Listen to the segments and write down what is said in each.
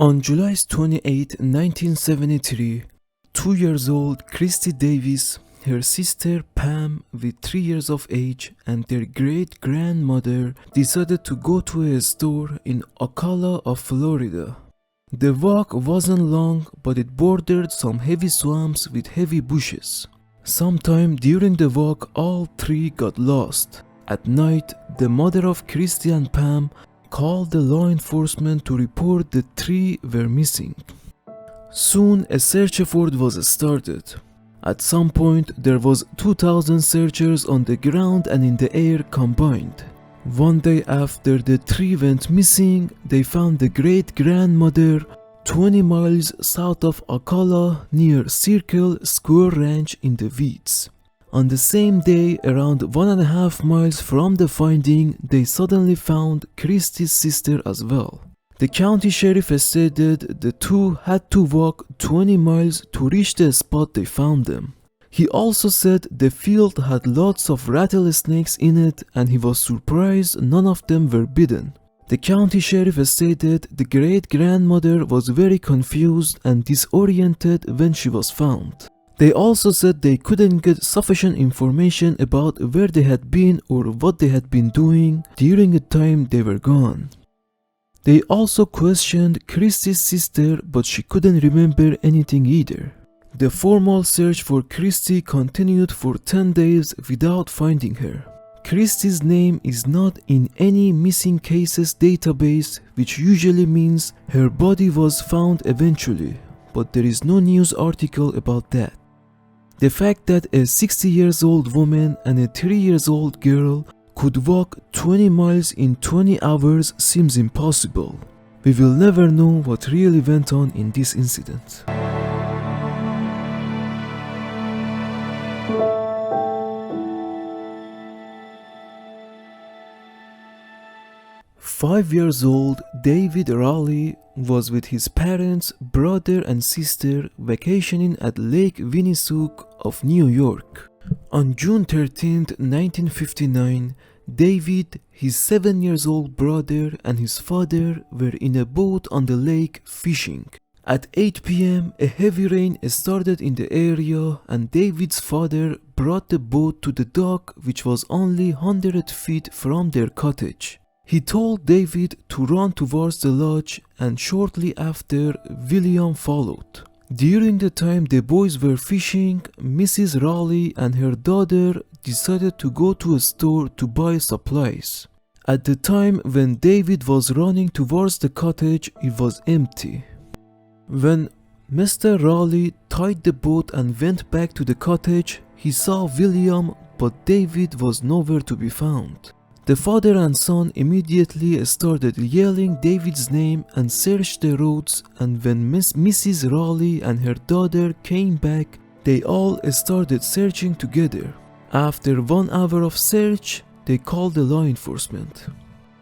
On July 28, 1973, 2 years old Christy Davis, her sister Pam with 3 years of age, and their great-grandmother decided to go to a store in Ocala of Florida. The walk wasn't long, but it bordered some heavy swamps with heavy bushes. Sometime during the walk, all three got lost. At night, the mother of Christy and Pam called the law enforcement to report the three were missing. Soon a search effort was started. At some point there was 2,000 searchers on the ground and in the air combined. One day after the three went missing, they found the great-grandmother 20 miles south of Ocala near Circle Square Ranch in the weeds. On the same day, around 1.5 miles from the finding, they suddenly found Christy's sister as well. The county sheriff stated the two had to walk 20 miles to reach the spot they found them. He also said the field had lots of rattlesnakes in it and he was surprised none of them were bitten. The county sheriff stated the great-grandmother was very confused and disoriented when she was found. They also said they couldn't get sufficient information about where they had been or what they had been doing during the time they were gone. They also questioned Christy's sister, but she couldn't remember anything either. The formal search for Christy continued for 10 days without finding her. Christy's name is not in any missing cases database, which usually means her body was found eventually, but there is no news article about that. The fact that a 60-year-old woman and a 3-year-old girl could walk 20 miles in 20 hours seems impossible. We will never know what really went on in this incident. Five-year-old David Raleigh was with his parents, brother and sister vacationing at Lake Winnisook of New York. On June 13, 1959, David, his 7-year-old brother and his father were in a boat on the lake fishing. At 8 p.m., a heavy rain started in the area and David's father brought the boat to the dock, which was only 100 feet from their cottage. He told David to run towards the lodge and shortly after, William followed. During the time the boys were fishing, Mrs. Raleigh and her daughter decided to go to a store to buy supplies. At the time when David was running towards the cottage, it was empty. When Mr. Raleigh tied the boat and went back to the cottage, he saw William, but David was nowhere to be found. The father and son immediately started yelling David's name and searched the roads, and when Mrs. Raleigh and her daughter came back, they all started searching together. After 1 hour of search, they called the law enforcement.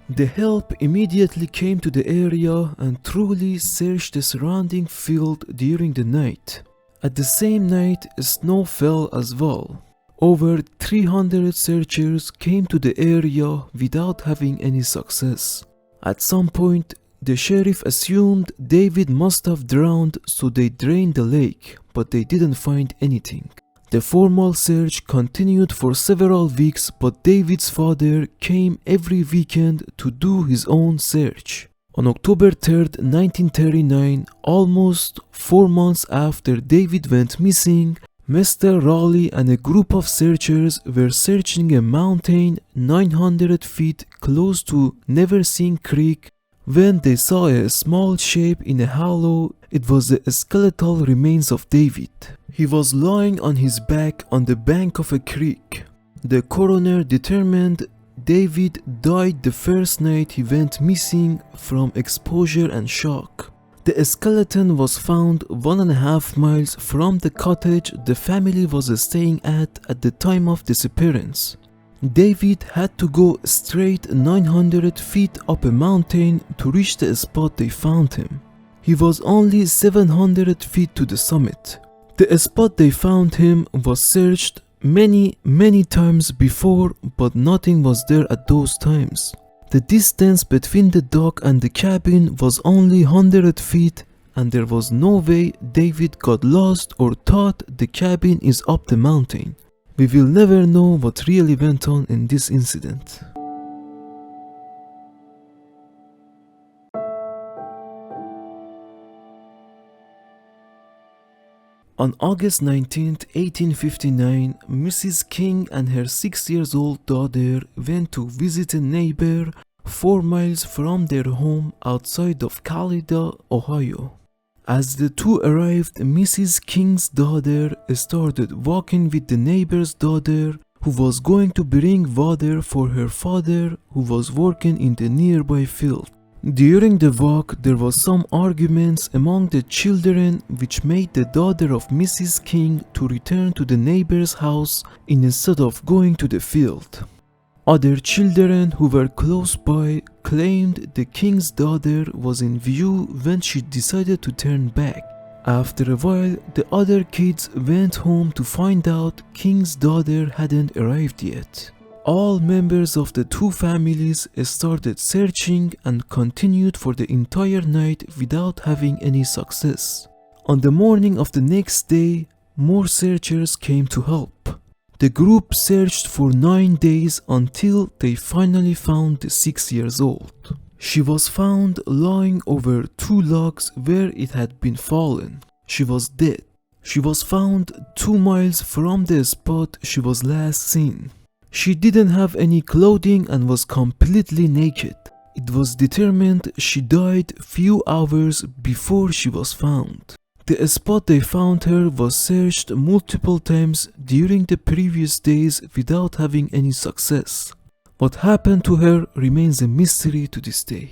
The help immediately came to the area and thoroughly searched the surrounding field during the night. At the same night, snow fell as well. Over 300 searchers came to the area without having any success. At some point, the sheriff assumed David must have drowned, so they drained the lake, but they didn't find anything. The formal search continued for several weeks, but David's father came every weekend to do his own search. On October 3rd, 1939, almost 4 months after David went missing, Mr. Raleigh and a group of searchers were searching a mountain 900 feet close to Neversink Creek when they saw a small shape in a hollow. It was the skeletal remains of David. He was lying on his back on the bank of a creek. The coroner determined David died the first night he went missing from exposure and shock. The skeleton was found 1.5 miles from the cottage the family was staying at the time of disappearance. David had to go straight 900 feet up a mountain to reach the spot they found him. He was only 700 feet to the summit. The spot they found him was searched many times before, but nothing was there at those times. The distance between the dock and the cabin was only 100 feet, and there was no way David got lost or thought the cabin is up the mountain. We will never know what really went on in this incident. On August 19, 1859, Mrs. King and her 6-year-old daughter went to visit a neighbor 4 miles from their home outside of Paulides, Ohio. As the two arrived, Mrs. King's daughter started walking with the neighbor's daughter, who was going to bring water for her father, who was working in the nearby field. During the walk, there was some arguments among the children, which made the daughter of Mrs. King to return to the neighbor's house instead of going to the field. Other children who were close by claimed the king's daughter was in view when she decided to turn back. After a while, the other kids went home to find out king's daughter hadn't arrived yet. All members of the two families started searching and continued for the entire night without having any success. On the morning of the next day, more searchers came to help. The group searched for 9 days until they finally found the 6-year-old. She was found lying over 2 logs where it had been fallen. She was dead. She was found 2 miles from the spot she was last seen. She didn't have any clothing and was completely naked. It was determined she died few hours before she was found. The spot they found her was searched multiple times during the previous days without having any success. What happened to her remains a mystery to this day.